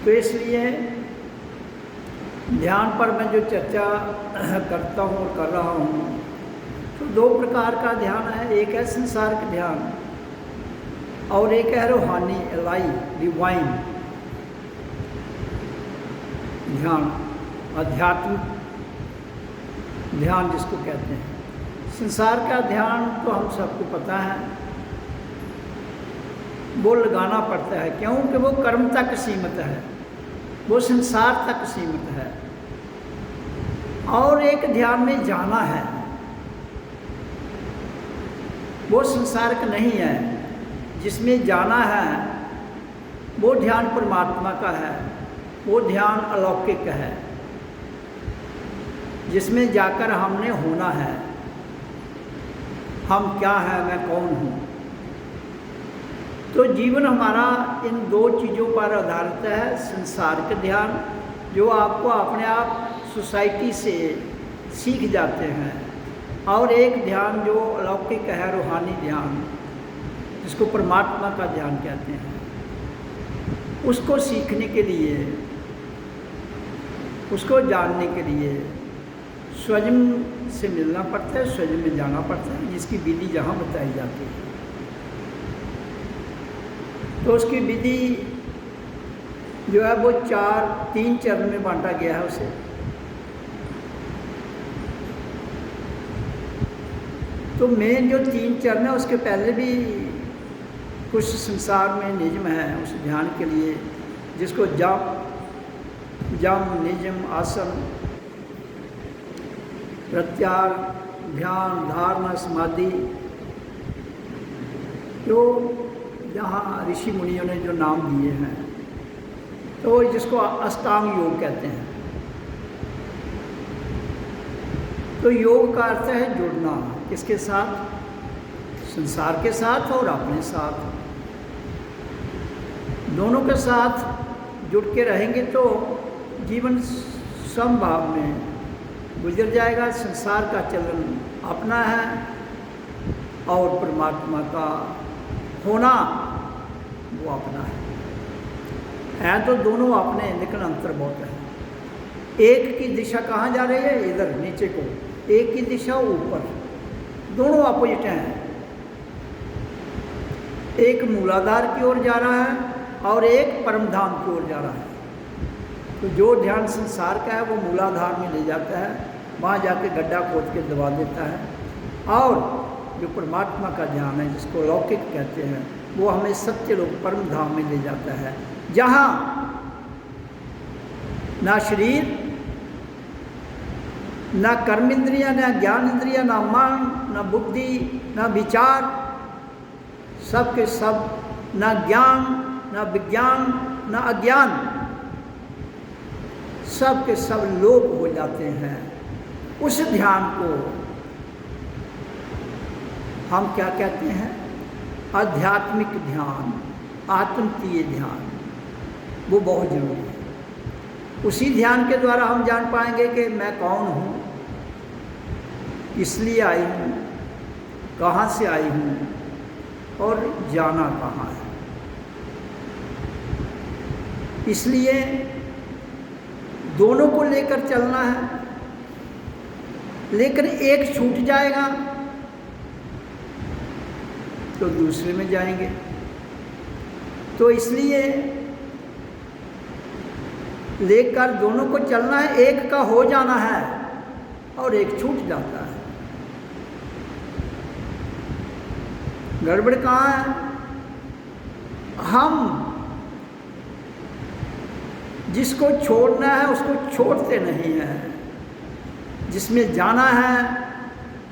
तो इसलिए ध्यान पर मैं जो चर्चा करता हूँ और कर रहा हूँ, तो दो प्रकार का ध्यान है। एक है संसारिक ध्यान और एक है रूहानी एलाई डिवाइन ध्यान, आध्यात्मिक ध्यान जिसको कहते हैं। संसार का ध्यान तो हम सबको पता है, वो लगाना पड़ता है, क्योंकि वो कर्म तक सीमित है, वो संसार तक सीमित है। और एक ध्यान में जाना है, वो संसारिक नहीं है। जिसमें जाना है वो ध्यान परमात्मा का है, वो ध्यान अलौकिक है, जिसमें जाकर हमने होना है, हम क्या हैं, मैं कौन हूँ। तो जीवन हमारा इन दो चीज़ों पर आधारित है। संसारिक ध्यान जो आपको अपने आप सोसाइटी से सीख जाते हैं, और एक ध्यान जो अलौकिक है, रूहानी ध्यान, जिसको परमात्मा का ध्यान कहते हैं। उसको सीखने के लिए, उसको जानने के लिए स्वयं से मिलना पड़ता है, स्वयं में जाना पड़ता है, जिसकी विधि जहाँ बताई जाती है। तो उसकी विधि जो है वो तीन चरण में बांटा गया है उसे। तो मेन जो तीन चरण है, उसके पहले भी कुछ संसार में नियम है उस ध्यान के लिए, जिसको जम नियम, आसन, प्रत्याहार, ध्यान, धारणा, समाधि, जो यहाँ ऋषि मुनियों ने जो नाम दिए हैं, तो जिसको अष्टांग योग कहते हैं। तो योग का अर्थ है जुड़ना, किसके साथ? संसार के साथ और अपने साथ, दोनों के साथ जुड़ के रहेंगे तो जीवन समभाव में गुजर जाएगा। संसार का चलन अपना है और परमात्मा का होना वो अपना है तो दोनों अपने, लेकिन अंतर बहुत है। एक की दिशा कहाँ जा रही है? इधर नीचे को, एक की दिशा ऊपर, दोनों अपोजिट हैं। एक मूलाधार की ओर जा रहा है और एक परमधाम की ओर जा रहा है। तो जो ध्यान संसार का है वो मूलाधार में ले जाता है, वहाँ जाके गड्ढा खोद के दबा देता है। और जो परमात्मा का ध्यान है, जिसको लौकिक कहते हैं, वो हमें सत्य लोक परम धाम में ले जाता है, जहाँ ना शरीर, ना कर्म इंद्रिया, ना ज्ञान इंद्रिया, ना मन, ना बुद्धि, ना विचार, सब के सब, ना ज्ञान, ना विज्ञान, ना अज्ञान, सब के सब लोप हो जाते हैं। उस ध्यान को हम क्या कहते हैं? आध्यात्मिक ध्यान, आत्मतीय ध्यान, वो बहुत जरूरी है। उसी ध्यान के द्वारा हम जान पाएंगे कि मैं कौन हूँ, इसलिए आई हूँ, कहाँ से आई हूँ और जाना कहाँ है। इसलिए दोनों को लेकर चलना है, लेकिन एक छूट जाएगा तो दूसरे में जाएंगे। तो इसलिए लेकर दोनों को चलना है, एक का हो जाना है और एक छूट जाता है। गड़बड़ कहाँ है? हम जिसको छोड़ना है उसको छोड़ते नहीं हैं, जिसमें जाना है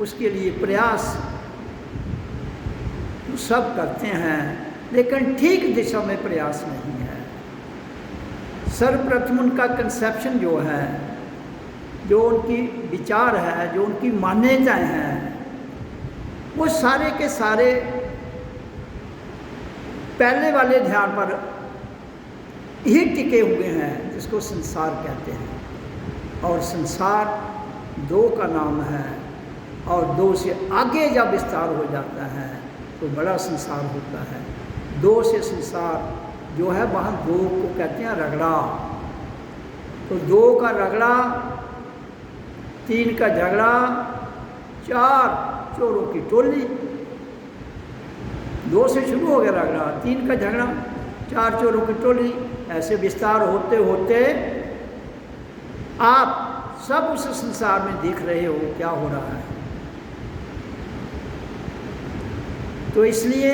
उसके लिए प्रयास सब करते हैं, लेकिन ठीक दिशा में प्रयास नहीं है। सर्वप्रथम उनका कंसेप्शन जो है, जो उनकी विचार है, जो उनकी मान्यताएं हैं, वो सारे के सारे पहले वाले ध्यान पर ही टिके हुए हैं, जिसको संसार कहते हैं। और संसार दो का नाम है, और दो से आगे जब विस्तार हो जाता है तो बड़ा संसार होता है। दो से संसार जो है वहाँ 2 को कहते हैं रगड़ा। तो 2 का रगड़ा, 3 का झगड़ा, 4 चोरों की टोली। 2 से शुरू हो गया रगड़ा, 3 का झगड़ा, 4 चोरों की टोली। ऐसे विस्तार होते होते आप सब उस संसार में देख रहे हो क्या हो रहा है। तो इसलिए,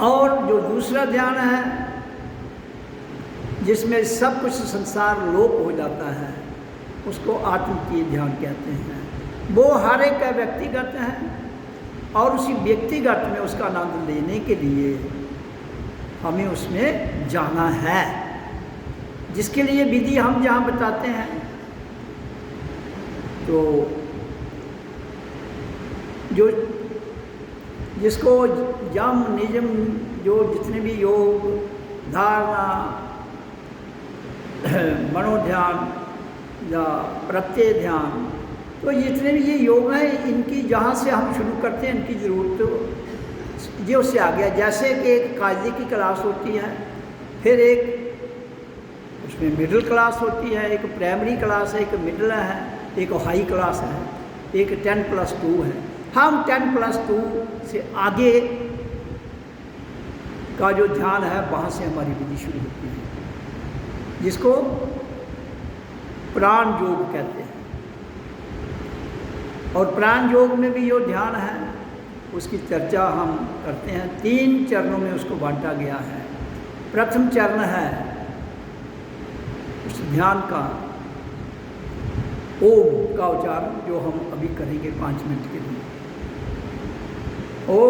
और जो दूसरा ध्यान है जिसमें सब कुछ संसार लोप हो जाता है, उसको आत्मकीय ध्यान कहते हैं। वो हर एक का व्यक्तिगत है और उसी व्यक्तिगत में उसका आनंद लेने के लिए हमें उसमें जाना है, जिसके लिए विधि हम जहाँ बताते हैं। तो जो जिसको यम नियम, जो जितने भी योग, धारणा, मनोध्यान या प्रत्यय ध्यान, तो जितने भी ये योग हैं, इनकी जहाँ से हम शुरू करते हैं, इनकी ज़रूरत ये उससे आ गया। जैसे कि एक कायदे की क्लास होती है, फिर एक उसमें मिडिल क्लास होती है, एक प्राइमरी क्लास है, एक मिडिल है, एक हाई क्लास है, एक 10+2 है। हम 10+2 से आगे का जो ध्यान है, वहाँ से हमारी विधि शुरू होती है, जिसको प्राण योग कहते हैं। और प्राण योग में भी जो ध्यान है, उसकी चर्चा हम करते हैं। 3 चरणों में उसको बांटा गया है। प्रथम चरण है उस ध्यान का ओम का उच्चारण, जो हम अभी करेंगे 5 मिनट के लिए। ओ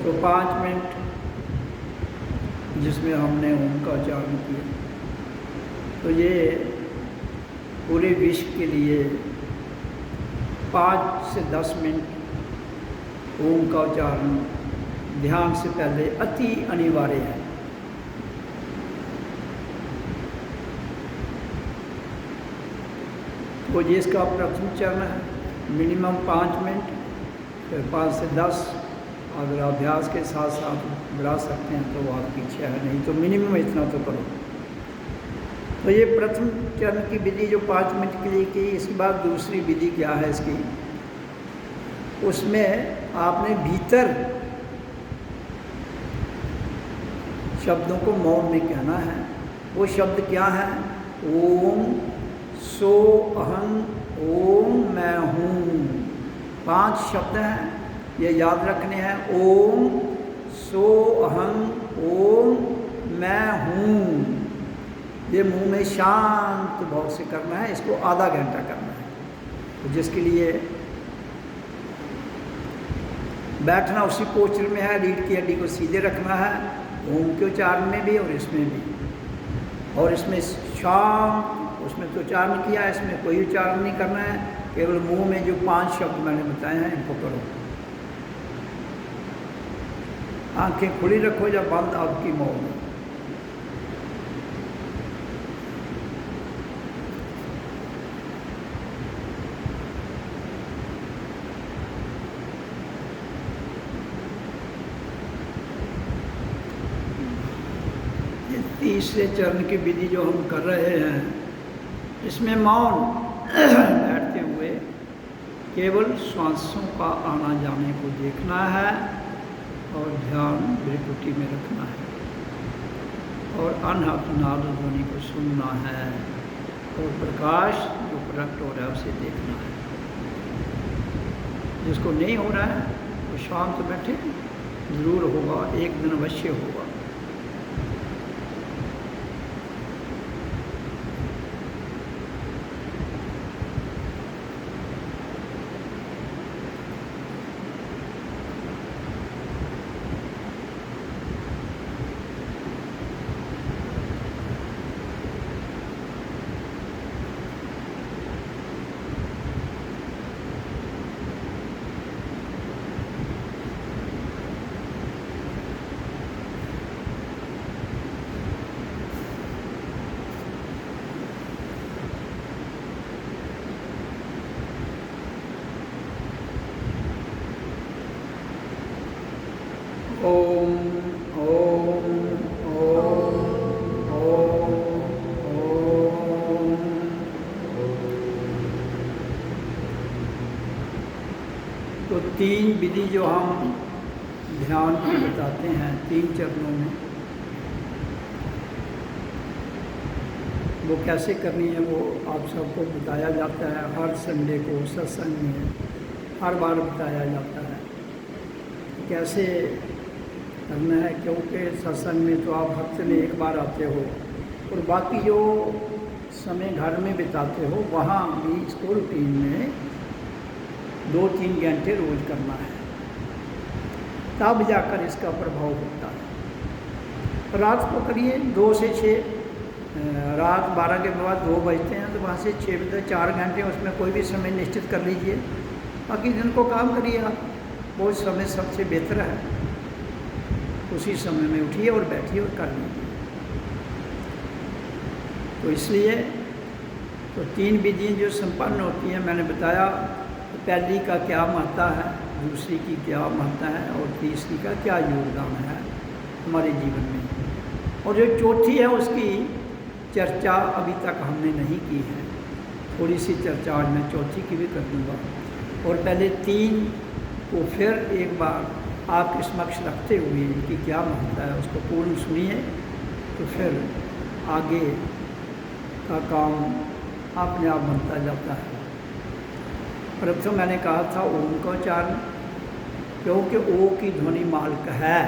तो 5 मिनट जिसमें हमने ओम का उच्चारण किया, तो ये पूरे विश्व के लिए 5 से 10 मिनट ओम का उच्चारण ध्यान से पहले अति अनिवार्य है। तो ये इसका प्रथम चरण है, मिनिमम 5 मिनट, फिर 5 से 10। अगर अभ्यास के साथ साथ बढ़ा सकते हैं तो आपकी इच्छा है, नहीं तो मिनिमम इतना तो करो। तो ये प्रथम चरण की विधि जो 5 मिनट के लिए की। इसके बाद दूसरी विधि क्या है इसकी, उसमें आपने भीतर शब्दों को मौन में कहना है। वो शब्द क्या है, ओम, सो, अहं, ओम, मैं हूँ। 5 शब्द हैं, ये याद रखने हैं। ओम, सो, अहं, ओम, मैं हूँ। ये मुंह में शांत भाव से करना है। इसको आधा घंटा करना है। तो जिसके लिए बैठना उसी पोस्चर में है, रीढ़ की हड्डी को सीधे रखना है, ओम के उच्चारण में भी और इसमें भी। और इसमें शांत, उसमें तो उच्चारण किया है, इसमें कोई उच्चारण नहीं करना है, केवल मुंह में जो 5 शब्द मैंने बताए हैं इनको करो। आंखें खुली रखो या बंद, आपकी मौत। तीसरे चरण की विधि जो हम कर रहे हैं, इसमें मौन बैठते हुए केवल श्वासों का आना जाने को देखना है और ध्यान भ्रिकुटी में रखना है और अनहद नाद ध्वनि को सुनना है और प्रकाश जो प्रकट हो रहा है उसे देखना है। जिसको नहीं हो रहा है वो शांत बैठे, जरूर होगा, एक दिन अवश्य होगा। ओम ओम ओम ओम ओम। तो 3 विधि जो हम ध्यान की बताते हैं 3 चरणों में, वो कैसे करनी है वो आप सबको बताया जाता है। हर संडे को सत्संग में हर बार बताया जाता है कैसे करना है, क्योंकि सत्संग में तो आप हफ्ते में 1 बार आते हो और बाकी जो समय घर में बिताते हो वहाँ भी इसको रूटीन में 2-3 घंटे रोज़ करना है, तब जाकर इसका प्रभाव होता है। रात को करिए 2 से 6, रात 12 के बाद 2 बजते हैं, तो वहाँ से 6 बजे 4 घंटे, उसमें कोई भी समय निश्चित कर लीजिए। बाकी दिन को काम करिए आप, वो समय सबसे बेहतर है, उसी समय में उठिए और बैठिए और कर लीजिए। तो इसलिए तो 3 विधियाँ जो संपन्न होती हैं, मैंने बताया पहली का क्या महत्ता है, दूसरी की क्या महत्ता है और तीसरी का क्या योगदान है हमारे जीवन में। और जो चौथी है उसकी चर्चा अभी तक हमने नहीं की है, थोड़ी सी चर्चा आज मैं चौथी की भी कर दूँगा। और पहले 3 को फिर एक बार आपके समक्ष रखते हुए इनकी क्या महत्ता है उसको पूर्ण सुनिए, तो फिर आगे का काम अपने आप बनता जाता है। प्रथम मैंने कहा था ओम का उच्चारण, क्योंकि ओ की ध्वनि मालिक है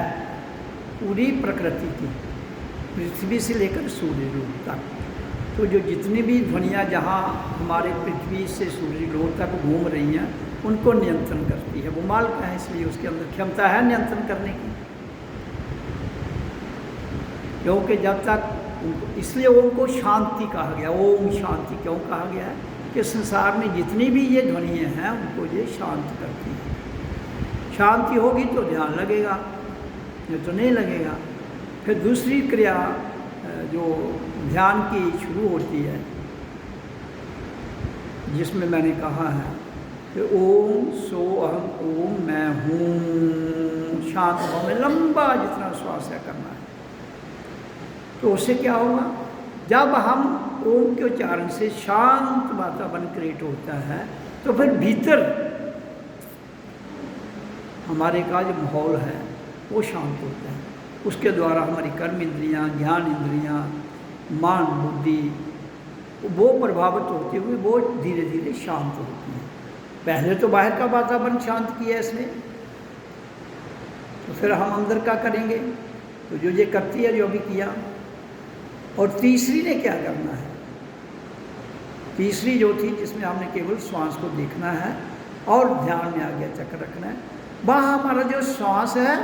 पूरी प्रकृति की, पृथ्वी से लेकर सूर्य लोक तक। तो जो जितनी भी ध्वनियाँ जहाँ हमारे पृथ्वी से सूर्य लोक तक घूम रही हैं उनको नियंत्रण करती है, वो मालिक है, इसलिए उसके अंदर क्षमता है नियंत्रण करने की। क्योंकि जब तक उनको, इसलिए ओम को शांति कहा गया। ओम शांति क्यों कहा गया है कि संसार में जितनी भी ये ध्वनियाँ हैं उनको ये शांत करती है। शांति होगी तो ध्यान लगेगा, नहीं तो नहीं लगेगा। फिर दूसरी क्रिया जो ध्यान की शुरू होती है, जिसमें मैंने कहा है कि ओम सो अहम, ओम मैं हूँ, शांत भाव में लंबा जितना श्वास है करना है। तो उससे क्या होगा, जब हम ओम के उच्चारण से शांत वातावरण क्रिएट होता है तो फिर भीतर हमारे का जो माहौल है वो शांत होता है। उसके द्वारा हमारी कर्म इंद्रियाँ, ज्ञान इंद्रियाँ, मान बुद्धि वो प्रभावित होते हुए वो धीरे धीरे शांत होती है। पहले तो बाहर का वातावरण शांत किया इसने, तो फिर हम अंदर का करेंगे। तो जो ये करती है, जो अभी किया। और तीसरी ने क्या करना है, तीसरी जो थी जिसमें हमने केवल श्वास को देखना है और ध्यान में आगे चक्र रखना है, वहाँ हमारा जो श्वास है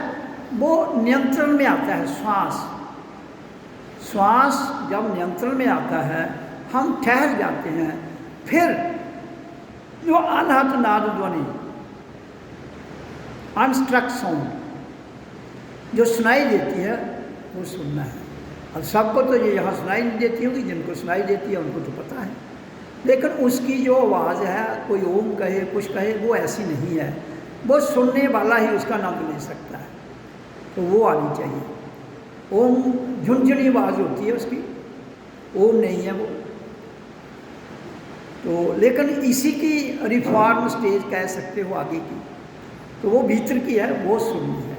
वो नियंत्रण में आता है। श्वास जब नियंत्रण में आता है हम ठहर जाते हैं। फिर जो अनहत नाद ध्वनि, अनस्ट्रक्ट साउंड जो सुनाई देती है वो सुनना है। अब सबको तो ये यहाँ सुनाई नहीं देती होगी, जिनको सुनाई देती है उनको तो पता है, लेकिन उसकी जो आवाज़ है, कोई ओम कहे कुछ कहे, वो ऐसी नहीं है, वो सुनने वाला ही उसका आनंद ले सकता है। तो वो आनी चाहिए। ओम झुनझुनी आवाज़ होती है उसकी, ओम नहीं है वो। तो लेकिन इसी की रिफॉर्म स्टेज कह सकते हो आगे की, तो वो भीतर की है, वो सुननी है।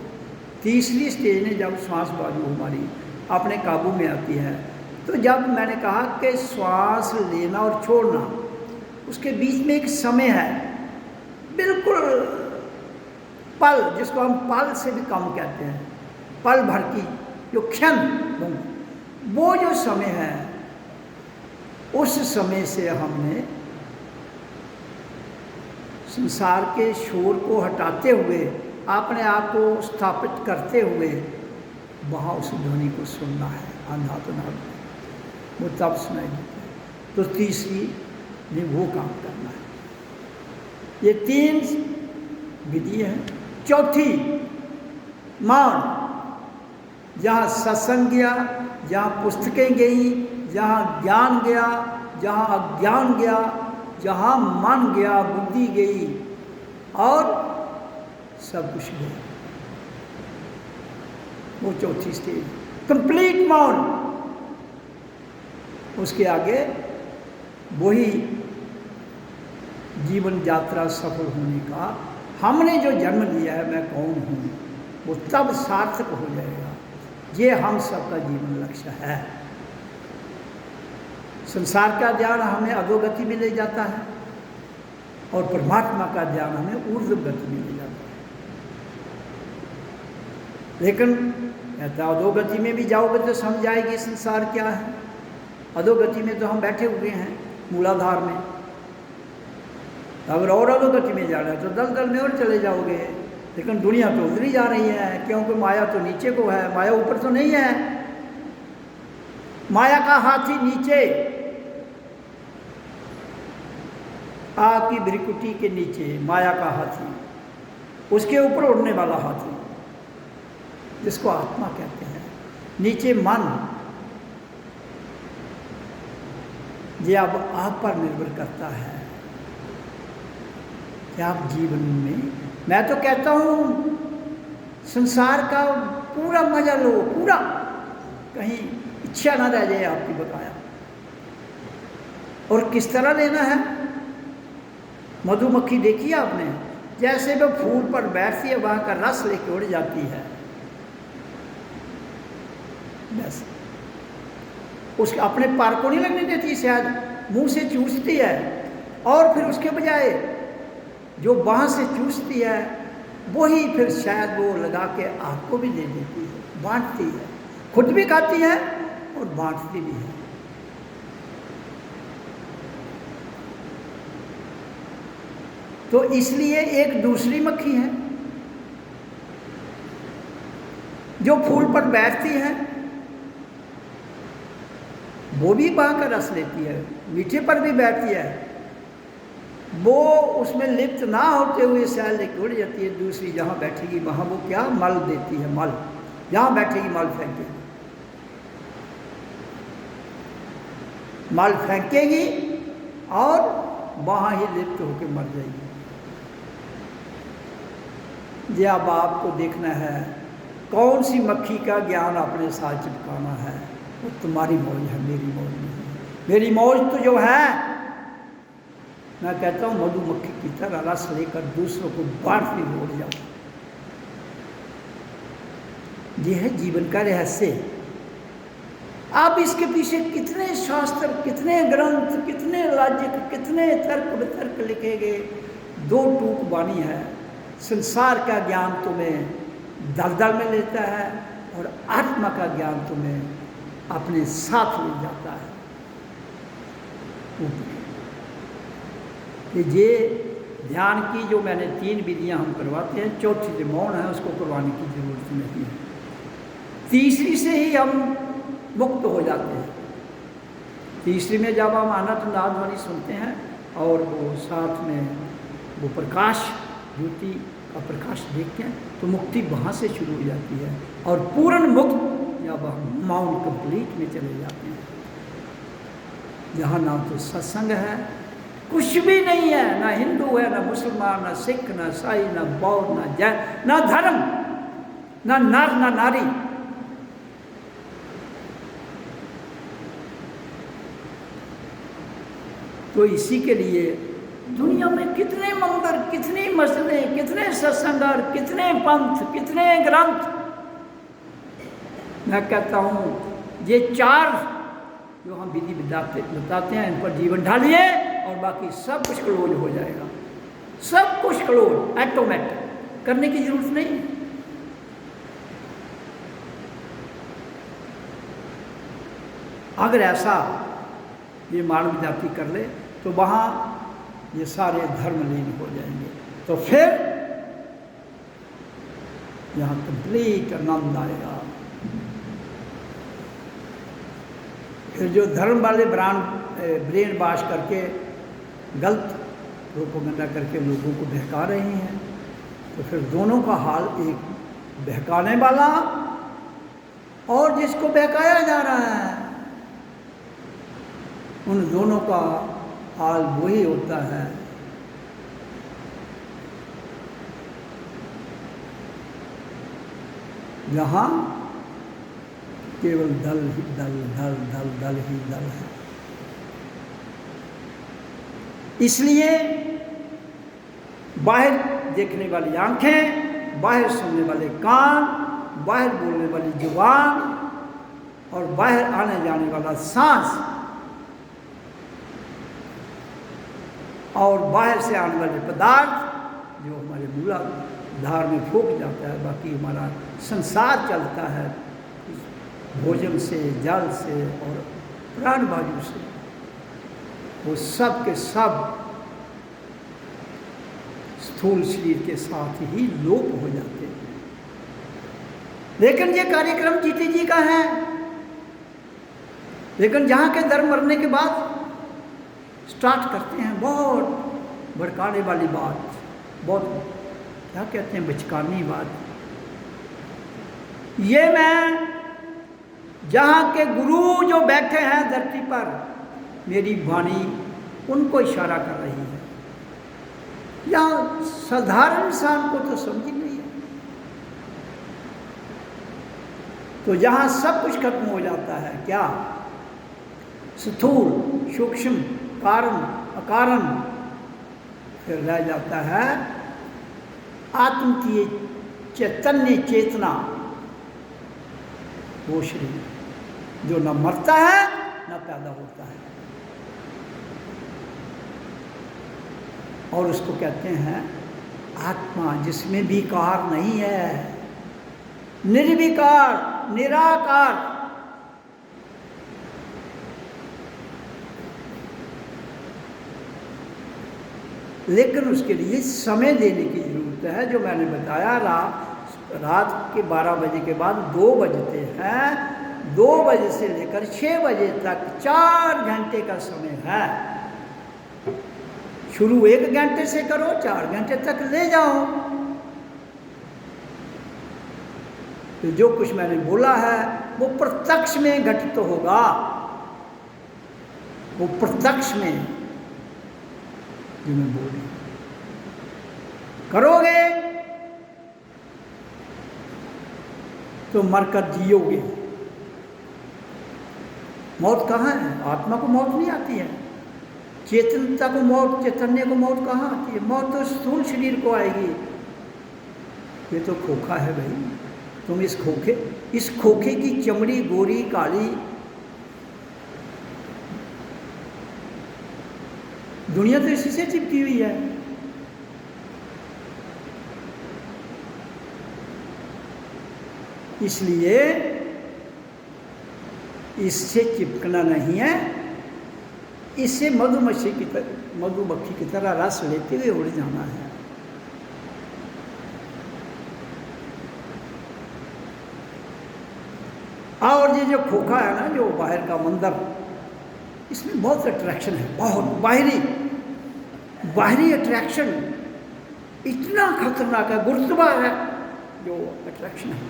तीसरी स्टेज ने जब श्वास बाजू हमारी अपने काबू में आती है, तो जब मैंने कहा कि श्वास लेना और छोड़ना, उसके बीच में एक समय है, बिल्कुल पल, जिसको हम पल से भी कम कहते हैं, पल भर की जो क्षण, वो जो समय है, उस समय से हमने संसार के शोर को हटाते हुए, अपने आप को स्थापित करते हुए वहाँ उस ध्वनि को सुनना है। आंधा तो ना वो तब सुनाई देता है। तो तीसरी ने वो काम करना है। ये 3 विधि है। चौथी मौन, जहाँ सत्संग गया, जहाँ पुस्तकें गई, जहाँ ज्ञान गया, जहाँ अज्ञान गया, जहाँ मन गया, बुद्धि गई और सब कुछ गया, वो चौथी स्टेज, कंप्लीट मौन। उसके आगे वही जीवन यात्रा सफल होने का, हमने जो जन्म लिया है, मैं कौन हूँ, वो तब सार्थक हो जाएगा। ये हम सबका जीवन लक्ष्य है। संसार का ज्ञान हमें अधोगति में ले जाता है और परमात्मा का ज्ञान हमें ऊर्ध्व गति में ले जाता है। लेकिन अधोगति में भी जाओगे तो समझ आएगी संसार क्या है। अधोगति में तो हम बैठे हुए हैं मूलाधार में, अगर और अधोगति में जाना है तो दलदल में और चले जाओगे। लेकिन दुनिया तो उधर ही जा रही है, क्योंकि माया तो नीचे को है, माया ऊपर तो नहीं है। माया का हाथी नीचे, आपकी भ्रिकुटी के नीचे माया का हाथी, उसके ऊपर उड़ने वाला हाथी जिसको आत्मा कहते हैं, नीचे मन। ये अब आप पर निर्भर करता है कि आप जीवन में, मैं तो कहता हूँ संसार का पूरा मजा लो, पूरा, कहीं इच्छा ना रह जाए आपकी बकाया। और किस तरह लेना है? मधुमक्खी देखी आपने, जैसे वो फूल पर बैठती है वहाँ का रस लेके उड़ जाती है, बस उसके अपने पार को नहीं लगने देती, शायद मुंह से चूसती है, और फिर उसके बजाय जो बाँह से चूसती है वही फिर शायद वो लगा के आपको भी दे देती है, बांटती है, खुद भी खाती है और बांटती भी है। तो इसलिए एक दूसरी मक्खी है जो फूल पर बैठती है, वो भी बाँह का रस लेती है, मीठे पर भी बैठती है, वो उसमें लिप्त ना होते हुए शायद लेके उड़ जाती है। दूसरी जहाँ बैठेगी वहाँ वो क्या मल देती है, मल, जहाँ बैठेगी मल फेंकेगी, मल फेंकेगी और वहाँ ही लिप्त होकर मर जाएगी। ये अब आपको देखना है कौन सी मक्खी का ज्ञान अपने साथ चिपकाना है, वो तुम्हारी मौज है, मेरी मौज नहीं। मेरी मौज तो जो है, मैं कहता हूँ मधुमक्खी की तरह रस लेकर दूसरों को बांटती हुई उड़ जाओ। यह है जीवन का रहस्य। आप इसके पीछे कितने शास्त्र, कितने ग्रंथ, कितने लॉजिक, कितने तर्क वितर्क लिखे गए, दो टूक बानी है। संसार का ज्ञान तुम्हें दलदल में लेता है और आत्मा का ज्ञान तुम्हें अपने साथ ले जाता है। कि ये ध्यान की जो मैंने 3 विधियां हम करवाते हैं, चौथी जो मौन है उसको करवाने की जरूरत नहीं है, तीसरी से ही हम मुक्त हो जाते हैं। तीसरी में जब हम आनंद नादवानी सुनते हैं और वो साथ में वो प्रकाश, ज्योति का प्रकाश देखते हैं, तो मुक्ति वहाँ से शुरू हो जाती है और पूर्ण मुक्त जब हम माउंट कंप्लीट में चले जाते हैं, जहाँ ना तो सत्संग है, कुछ भी नहीं है, ना हिंदू है, ना मुसलमान, ना सिख, ना ईसाई, ना बौद्ध, ना जैन, ना धर्म, ना नर, ना नारी। तो इसी के लिए दुनिया में कितने मंदिर, कितनी मस्जिदें, कितने सत्संग, कितने पंथ, कितने ग्रंथ। मैं कहता हूँ ये 4 जो हम विधि बताते हैं, इन पर जीवन ढालिए और बाकी सब कुछ क्लोज हो जाएगा, सब कुछ क्लोज, ऑटोमेटिक, करने की जरूरत नहीं। अगर ऐसा ये मानव जाति कर ले तो वहाँ ये सारे धर्म लीन हो जाएंगे, तो फिर यहाँ कंप्लीट आनंद आएगा। फिर जो धर्म वाले ब्रेन वाश करके गलत प्रोपेगेंडा करके लोगों को बहका रहे हैं, तो फिर दोनों का हाल, एक बहकाने वाला और जिसको बहकाया जा रहा है, उन दोनों का हाल वही होता है। जहाँ केवल दल ही दल, दल दल दल ही दल है। इसलिए बाहर देखने वाली आंखें, बाहर सुनने वाले कान, बाहर बोलने वाली जुबान और बाहर आने जाने वाला सांस और बाहर से आने वाले पदार्थ जो हमारे मूलाधार में फूंक जाता है, बाकी हमारा संसार चलता है भोजन से, जल से और प्राण वायु से, वो सब के सब स्थूल शरीर के साथ ही लोप हो जाते हैं। लेकिन ये कार्यक्रम जीते जी का है, लेकिन जहाँ के दर मरने के बाद स्टार्ट करते हैं बहुत भड़काने वाली बात, बहुत क्या कहते हैं बचकानी बात। ये मैं जहाँ के गुरु जो बैठे हैं धरती पर, मेरी वाणी उनको इशारा कर रही है। यहाँ साधारण इंसान को तो समझ ही नहीं है। तो जहाँ सब कुछ खत्म हो जाता है, क्या स्थूल सूक्ष्म कारण अकारण, फिर रह जाता है आत्म की चैतन्य चेतना, वो शरीर जो न मरता है न पैदा होता है। और उसको कहते हैं आत्मा, जिसमें विकार नहीं है, निर्विकार निराकार। लेकिन उसके लिए समय देने की जरूरत है। जो मैंने बताया, रात के 12 बजे के बाद 2 बजते हैं, 2 बजे से लेकर 6 बजे तक 4 घंटे का समय है। शुरू 1 घंटे से करो, 4 घंटे तक ले जाओ। तो जो कुछ मैंने बोला है वो प्रत्यक्ष में घटित तो होगा, वो प्रत्यक्ष में जो मैं बोल रही करोगे तो मरकर जियोगे। मौत कहाँ है? आत्मा को मौत नहीं आती है। चेतनता को मौत, चैतन्य को मौत कहाँ आती है? मौत तो स्थूल शरीर को आएगी। ये तो खोखा है भाई। तुम इस खोखे की चमड़ी गोरी काली, दुनिया तो इसी से चिपकी हुई है। इसलिए इससे चिपकना नहीं है, इससे मधुमक्खी की तरह रस लेते हुए उड़ जाना है। और ये जो खोखा है ना, जो बाहर का मंदिर, इसमें बहुत अट्रैक्शन है, बहुत बाहरी अट्रैक्शन इतना खतरनाक है। गुरुत्वा है जो अट्रैक्शन है।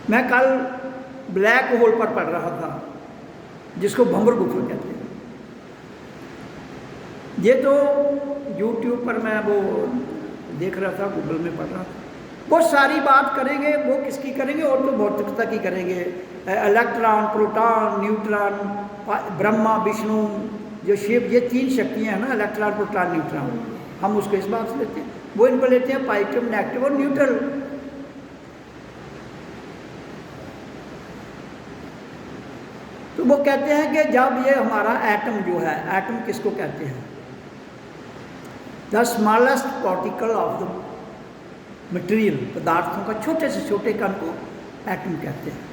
मैं कल ब्लैक होल पर पढ़ रहा था, जिसको भंवर गुफा कहते हैं। ये तो YouTube पर मैं वो देख रहा था, गूगल में पढ़ रहा था। वो सारी बात करेंगे, वो किसकी करेंगे? और तो भौतिकता की करेंगे। Electron, proton, neutron, Brahma, Vishnu, जो शिव, ये 3 शक्तियाँ हैं ना, इलेक्ट्रॉन, प्रोटॉन, न्यूट्रॉन। हम उसको इस बात से लेते हैं, वो इनको लेते हैं पॉजिटिव, नेगेटिव और न्यूट्रल। तो वो कहते हैं कि जब ये हमारा एटम जो है, एटम किसको कहते हैं? The smallest particle of the material, पदार्थों का छोटे से छोटे कण को एटम कहते हैं।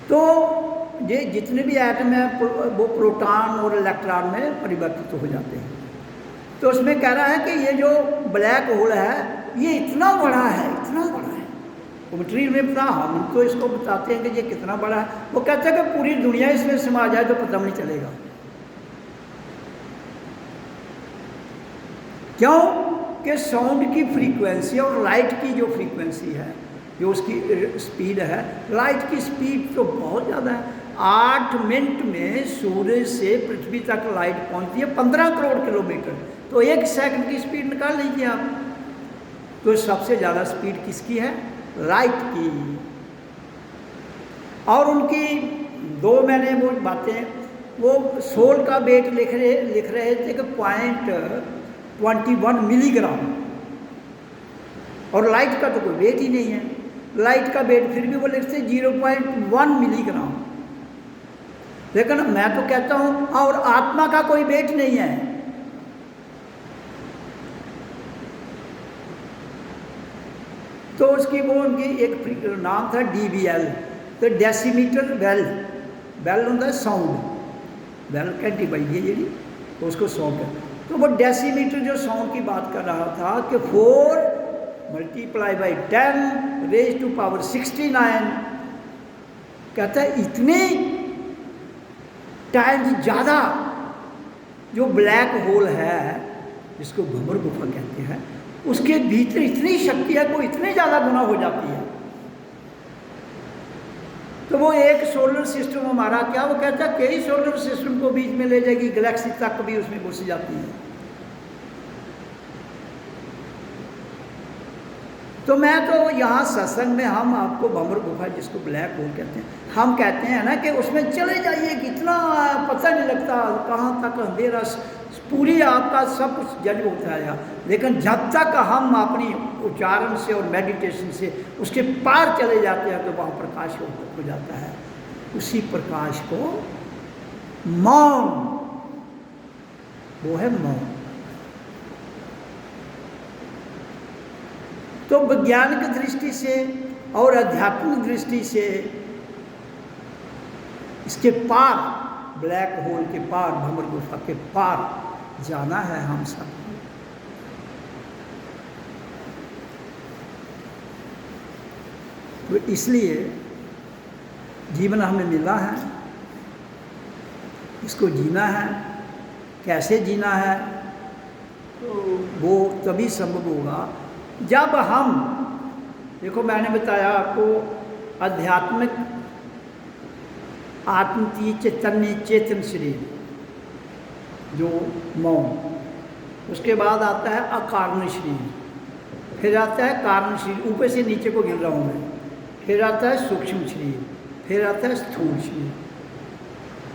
तो ये जितने भी एटम हैं वो प्रोटॉन और इलेक्ट्रॉन में परिवर्तित हो जाते हैं। तो उसमें कह रहा है कि ये जो ब्लैक होल है ये इतना बड़ा है, इतना बड़ा है। वो मटेरियल में पता, हम तो इसको बताते हैं कि ये कितना बड़ा है। वो कहते हैं कि पूरी दुनिया इसमें समा जाए तो पता नहीं चलेगा। क्यों? कि साउंड की फ्रीक्वेंसी और लाइट की जो फ्रीक्वेंसी है, जो उसकी स्पीड है, लाइट की स्पीड तो बहुत ज़्यादा है। 8 मिनट में सूर्य से पृथ्वी तक लाइट पहुंचती है 15 करोड़ किलोमीटर। तो 1 सेकंड की स्पीड निकाल लीजिए आप। तो सबसे ज़्यादा स्पीड किसकी है? लाइट की। और उनकी 2 मैंने वो बातें, वो सोल का वेट लिख रहे थे कि 0.21 मिलीग्राम, और लाइट का तो कोई वेट ही नहीं है। लाइट का वेट फिर भी वो लिखते 0.1 मिलीग्राम। लेकिन मैं तो कहता हूँ, और आत्मा का कोई वेट नहीं है। तो उसकी वो उनकी एक नाम था DBL, तो डेसीमीटर बेल होता है साउंड, बेल घंटी बजती है जी, तो उसको साउंड है। तो वो डेसीमीटर जो साउंड की बात कर रहा था कि 4 multiply by 10 raise to power 69, कहता है इतने टाइम्स ज़्यादा जो ब्लैक होल है, जिसको भंवर गुफा कहते हैं, उसके भीतर इतनी शक्ति है, वो इतने ज़्यादा गुना हो जाती है। तो वो एक सोलर सिस्टम हमारा क्या, वो कहता है कई सोलर सिस्टम को बीच में ले जाएगी, गैलेक्सी तक भी उसमें घुस जाती है। तो मैं तो यहाँ सत्संग में हम आपको भंवर गुफा, जिसको ब्लैक होल कहते हैं, हम कहते हैं ना कि उसमें चले जाइए, कितना पता नहीं लगता कहाँ तक अंधेरा, पूरी आपका सब कुछ जज होता है। लेकिन जब तक हम अपनी उच्चारण से और मेडिटेशन से उसके पार चले जाते हैं तो वहाँ प्रकाश हो जाता है। उसी प्रकाश को मौन, वो है मौन। तो वैज्ञानिक दृष्टि से और आध्यात्मिक दृष्टि से इसके पार, ब्लैक होल के पार, भंवर गुफा के पार जाना है हम सब। तो इसलिए जीवन हमें मिला है, इसको जीना है। कैसे जीना है, तो वो तभी संभव होगा जब हम, देखो मैंने बताया आपको, आध्यात्मिक आत्मतीय चैतन्य चेतन शरीर जो मौन, उसके बाद आता है अकारण शरीर, फिर आता है कारण शरीर, ऊपर से नीचे को गिर रहा हूँ मैं, फिर आता है सूक्ष्म शरीर, फिर आता है स्थूल शरीर।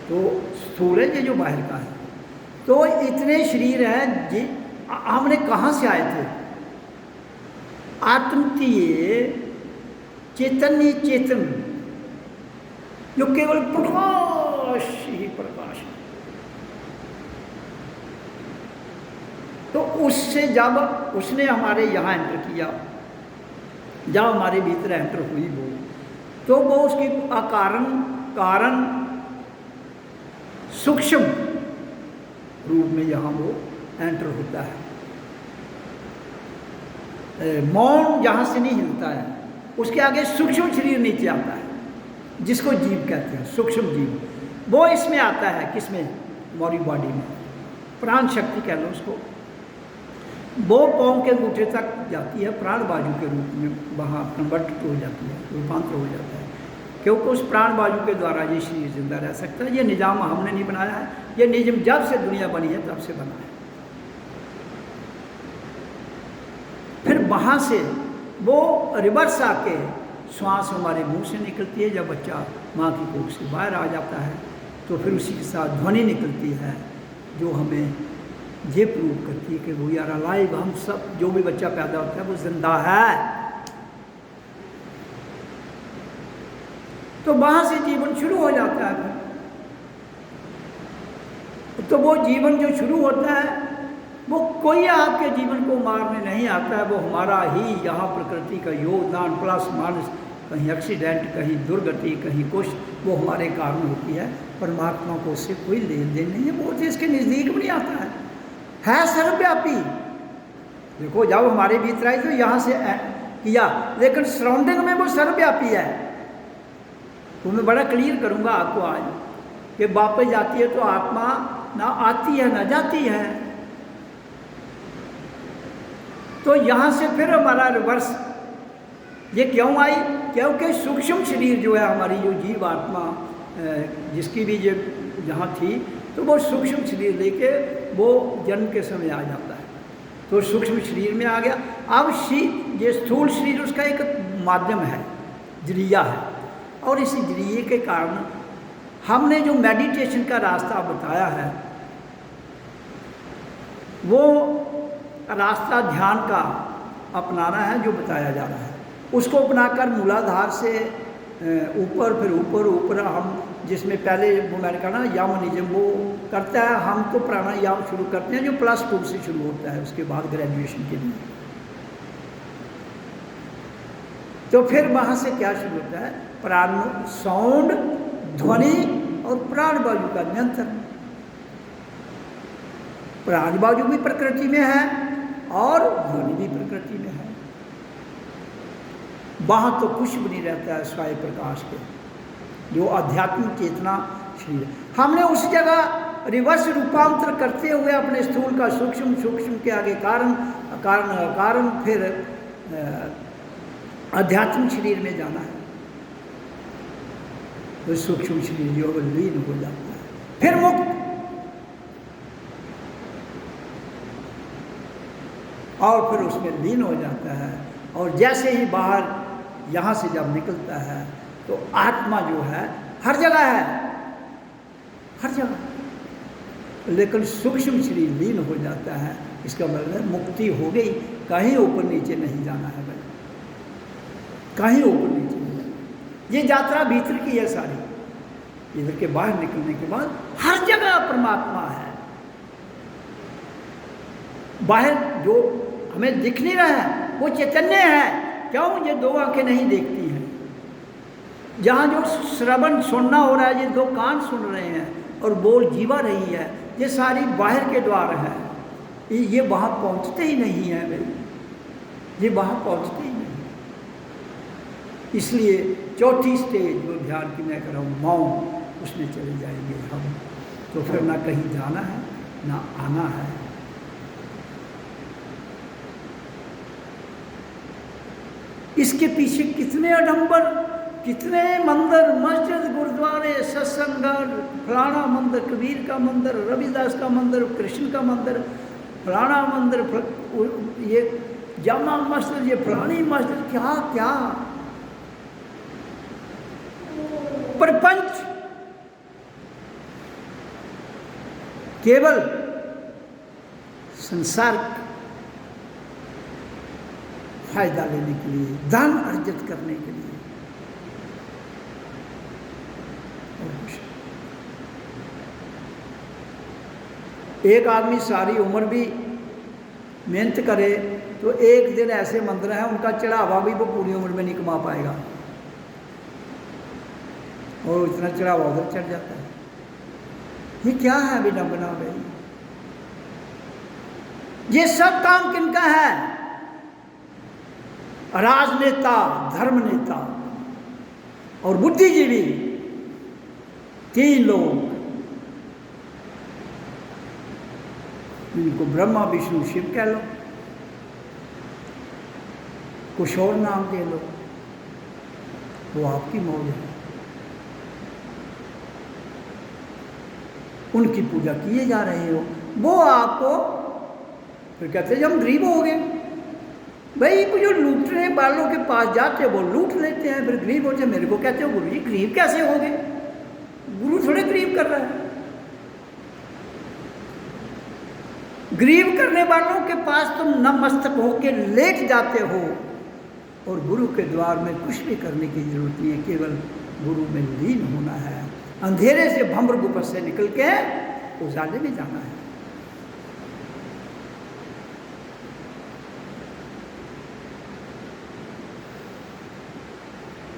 तो स्थूल है ये जो बाहर का है। तो इतने शरीर हैं जी, हमने कहाँ से आए थे? आत्मतीय चैतन्य चेतन जो केवल प्रकाश ही प्रकाश है। तो उससे जब उसने हमारे यहाँ एंटर किया, जब हमारे भीतर एंटर हुई वो, तो वो उसके अकारण कारण सूक्ष्म रूप में यहाँ वो एंटर होता है। मौन जहाँ से नहीं हिलता है, उसके आगे सूक्ष्म शरीर नीचे आता है, जिसको जीव कहते हैं, सूक्ष्म जीव। वो इसमें आता है, किसमें? हमारी बॉडी में, प्राण शक्ति कह लो उसको। वो पाँव के अंगूठे तक जाती है, प्राण बाजू के रूप में वहाँ कन्वर्ट हो जाती है, रूपांतर हो जाता है, क्योंकि उस प्राण बाजू के द्वारा ये शरीर जिंदा रह सकता है। ये निजाम हमने नहीं बनाया है, ये नियम जब से दुनिया बनी है तब से बना है। फिर वहाँ से वो रिवर्स आके श्वास हमारे मुंह से निकलती है, जब बच्चा माँ की कोख से बाहर आ जाता है, तो फिर उसी के साथ ध्वनि निकलती है जो हमें ये प्रूव करती है कि वो यार अलाइव, हम सब, जो भी बच्चा पैदा होता है वो जिंदा है। तो वहाँ से जीवन शुरू हो जाता है। तो वो जीवन जो शुरू होता है, वो कोई आपके जीवन को मारने नहीं आता है, वो हमारा ही यहाँ प्रकृति का योगदान प्लस माइनस, कहीं एक्सीडेंट, कहीं दुर्गति, कहीं कुछ, वो हमारे कारण होती है। परमात्मा को उससे कोई लेन देन नहीं है, वो तो इसके नज़दीक भी नहीं आता है सर्वव्यापी। देखो जब हमारे भीतर आई तो यहाँ से किया, लेकिन सराउंडिंग में वो सर्वव्यापी है। तो मैं बड़ा क्लियर करूँगा आपको आज कि वापस जाती है तो आत्मा ना आती है ना जाती है। तो यहाँ से फिर हमारा रिवर्स, ये क्यों आई? क्योंकि सूक्ष्म शरीर जो है हमारी, जो जीव आत्मा जिसकी भी ये यहाँ थी, तो वो सूक्ष्म शरीर लेके वो जन्म के समय आ जाता है, तो सूक्ष्म शरीर में आ गया। अब ये स्थूल शरीर उसका एक माध्यम है, जरिया है, और इस जरिए के कारण हमने जो मेडिटेशन का रास्ता बताया है, वो रास्ता ध्यान का अपनाना है जो बताया जा रहा है। उसको अपनाकर मूलाधार से ऊपर, फिर ऊपर हम, जिसमें पहले वो मैंने कहा ना यम नियम वो करता है, हम तो प्राणायाम शुरू करते हैं जो +2 से शुरू होता है, उसके बाद ग्रेजुएशन के लिए। तो फिर वहाँ से क्या शुरू होता है? प्राण, साउंड, ध्वनि और प्राण वायु का नियंत्रण। प्राण वायु भी प्रकृति में है और ध्वनि भी प्रकृति में है। वहाँ तो कुछ भी नहीं रहता है स्वयं प्रकाश के, जो आध्यात्मिक चेतना शरीर। हमने उस जगह रिवर्स रूपांतर करते हुए अपने स्थूल का सूक्ष्म, सूक्ष्म के आगे कारण, कारण कारण, फिर आध्यात्मिक शरीर में जाना है। तो सूक्ष्म शरीर जो लीन हो जाता है, फिर मुक्त, और फिर उसमें लीन हो जाता है। और जैसे ही बाहर यहाँ से जब निकलता है तो आत्मा जो है हर जगह है, हर जगह, लेकिन सूक्ष्म शरीर लीन हो जाता है। इसका मतलब मुक्ति हो गई, कहीं ऊपर नीचे नहीं जाना है भाई, कहीं ऊपर नीचे नहीं जाना। ये यात्रा भीतर की है सारी। इधर के बाहर निकलने के बाद हर जगह परमात्मा है। बाहर जो हमें दिख नहीं रहा है वो चैतन्य है। क्यों? ये दो आंखें नहीं देखती हैं। जहाँ जो श्रवण सुनना हो रहा है, ये दो कान सुन रहे हैं और बोल जीवा रही है, ये सारी बाहर के द्वार है। ये वहाँ पहुँचते ही नहीं है भाई, ये वहाँ पहुँचते ही नहीं। इसलिए चौथी स्टेज जो ध्यान की मैं कर रहा हूँ, मौन, उसमें चले जाएंगे हम। तो फिर ना कहीं जाना है ना आना है। इसके पीछे कितने आडंबर, कितने मंदिर, मस्जिद, गुरुद्वारे, सत्संग, फलाना मंदिर, कबीर का मंदिर, रविदास का मंदिर, कृष्ण का मंदिर, फलाना मंदिर, ये जामा मस्जिद, ये फलानी मस्जिद, क्या क्या प्रपंच केवल संसार फायदा लेने के लिए, धन अर्जित करने के लिए। एक आदमी सारी उम्र भी मेहनत करे तो एक दिन ऐसे मंदिर हैं उनका चढ़ावा भी वो पूरी उम्र में नहीं कमा पाएगा, और इतना चढ़ावा उधर चढ़ जाता है। ये क्या है विडंबना भाई? ये सब काम किनका है? राजनेता, धर्म नेता और बुद्धिजीवी, तीन लोग। इनको ब्रह्मा विष्णु शिव कह लो, कुछ और नाम दे लो, वो आपकी मौज है। उनकी पूजा किए जा रहे हो, वो आपको फिर कहते हैं हम गरीब हो गए। भाई वो जो लूटने वालों के पास जाते हैं वो लूट लेते हैं, फिर गरीब होते हैं। मेरे को कहते हो गुरु जी गरीब कैसे हो गए? गुरु थोड़े गरीब कर रहा है। गरीब करने वालों के पास तुम नतमस्तक होके लेट जाते हो, और गुरु के द्वार में कुछ भी करने की जरूरत नहीं है, केवल गुरु में लीन होना है। अंधेरे से भम्र गुफा से निकल के उजाले में जाना है।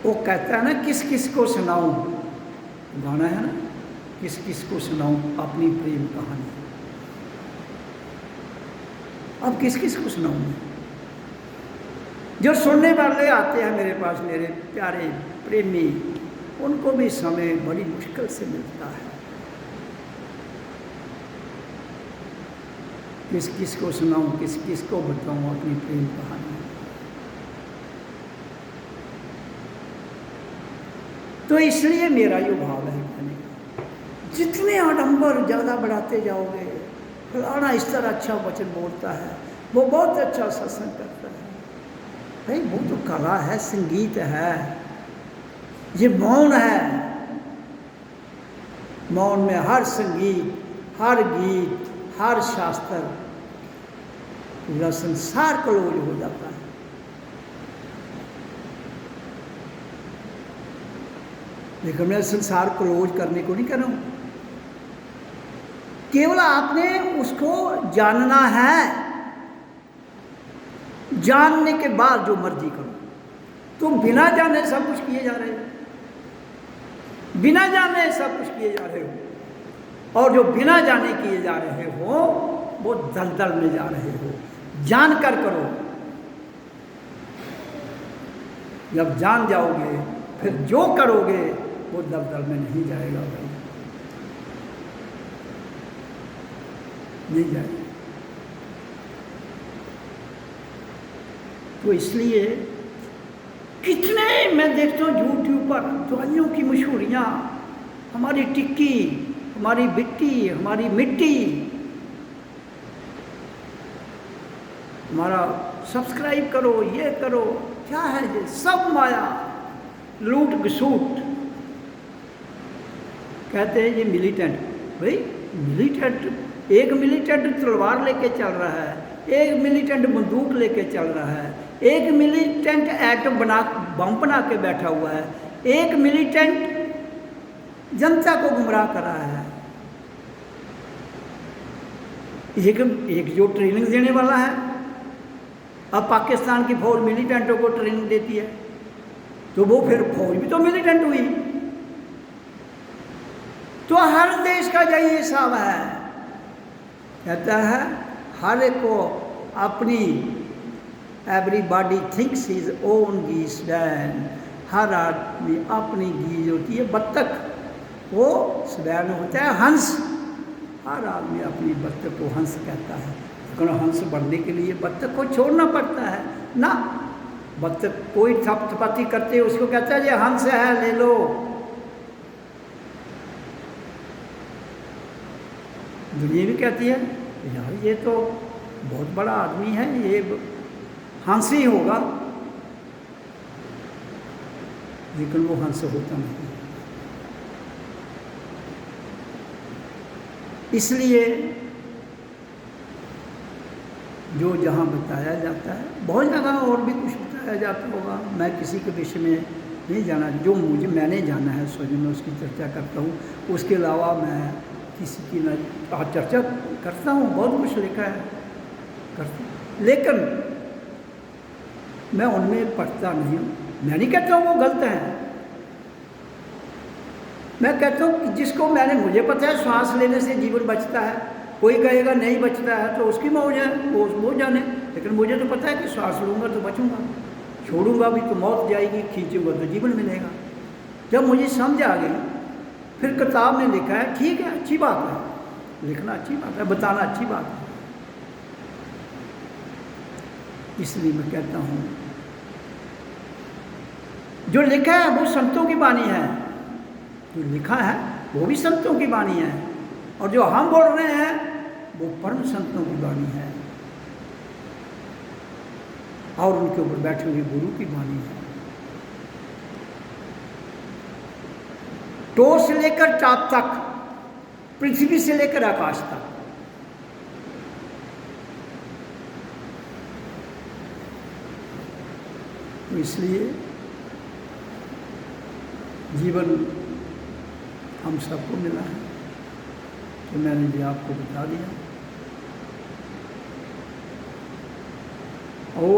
वो कहता है ना, किस किस को सुनाऊं, गाना है ना, किस किस को सुनाऊं अपनी प्रेम कहानी। अब किस किस को सुनाऊं मैं? जो सुनने वाले आते हैं मेरे पास, मेरे प्यारे प्रेमी, उनको भी समय बड़ी मुश्किल से मिलता है। किस किस को सुनाऊं, किस किस को बताऊं अपनी प्रेम कहानी। तो इसलिए मेरा ये भाव है कहने का, जितने आडंबर ज़्यादा बढ़ाते जाओगे, फलाना इस तरह अच्छा वचन बोलता है, वो बहुत अच्छा सत्संग करता है, भाई वो तो कला है, संगीत है, ये मौन है। मौन में हर संगीत, हर गीत, हर शास्त्र, पूरा संसार कलोल हो जाता है। लेकिन मैं संसार क्लोज करने को नहीं कर रहा हूं, केवल आपने उसको जानना है। जानने के बाद जो मर्जी करो। तुम बिना जाने सब कुछ किए जा रहे हो, बिना जाने सब कुछ किए जा रहे हो, और जो बिना जाने किए जा रहे हो वो दलदल में जा रहे हो। जानकर करो, जब जान जाओगे फिर जो करोगे वो दलदल में नहीं जाएगा भाई, नहीं जाएगा। तो इसलिए कितने मैं देखता हूँ यूट्यूब पर दवाइयों की मशहूरियाँ, हमारी टिक्की, हमारी बिट्टी, हमारी मिट्टी, हमारा सब्सक्राइब करो, ये करो, क्या है ये सब माया, लूट घसूट। कहते हैं ये मिलिटेंट, भाई मिलिटेंट, एक मिलिटेंट तलवार लेके चल रहा है, एक मिलिटेंट बंदूक लेके चल रहा है, एक मिलिटेंट एटम बम बना के बैठा हुआ है, एक मिलिटेंट जनता को गुमराह कर रहा है, एक जो ट्रेनिंग देने वाला है। अब पाकिस्तान की फौज मिलिटेंटों को ट्रेनिंग देती है, तो वो फिर फौज भी तो मिलिटेंट हुई। तो हर देश का यही हिसाब है, कहता है हर एक को अपनी, एवरीबॉडी थिंक्स हिज ओन गीस वैन, हर आदमी अपनी गीज होती है बत्तख, वो स्वैन होता है हंस, हर आदमी अपनी बत्तख को हंस कहता है। लेकिन हंस बढ़ने के लिए बत्तख को छोड़ना पड़ता है ना। बत्तख कोई थपथपाती करते उसको कहता है ये हंस है ले लो, दुनिया भी कहती है यार ये तो बहुत बड़ा आदमी है, ये हंस ही होगा, लेकिन वो हंस होता नहीं। इसलिए जो जहाँ बताया जाता है, बहुत जगह और भी कुछ बताया जाता होगा, मैं किसी के विषय में नहीं जाना, जो मैंने जाना है स्वयं में उसकी चर्चा करता हूँ, उसके अलावा मैं किसी की न चर्चा करता हूँ, बहुत कुछ लिखा है करता हूँ, लेकिन मैं उनमें पढ़ता नहीं हूँ। मैं नहीं कहता हूँ वो गलत है, मैं कहता हूँ कि जिसको मुझे पता है श्वास लेने से जीवन बचता है, कोई कहेगा नहीं बचता है तो उसकी मौज है, वो जाने, लेकिन मुझे तो पता है कि श्वास लूँगा तो बचूँगा, छोड़ूंगा भी तो मौत जाएगी, खींचूंगा तो जीवन मिलेगा। जब मुझे समझ आ गई, फिर किताब में लिखा है, ठीक है अच्छी बात है, लिखना अच्छी बात है, बताना अच्छी बात है। इसलिए मैं कहता हूँ जो लिखा है वो संतों की वाणी है, जो लिखा है वो भी संतों की वाणी है, और जो हम बोल रहे हैं वो परम संतों की वाणी है, और उनके ऊपर बैठे हुए गुरु की वाणी है। टो से लेकर चाँद तक, पृथ्वी से लेकर आकाश तक, तो इसलिए जीवन हम सबको मिला है, तो मैंने भी आपको बता दिया। ओ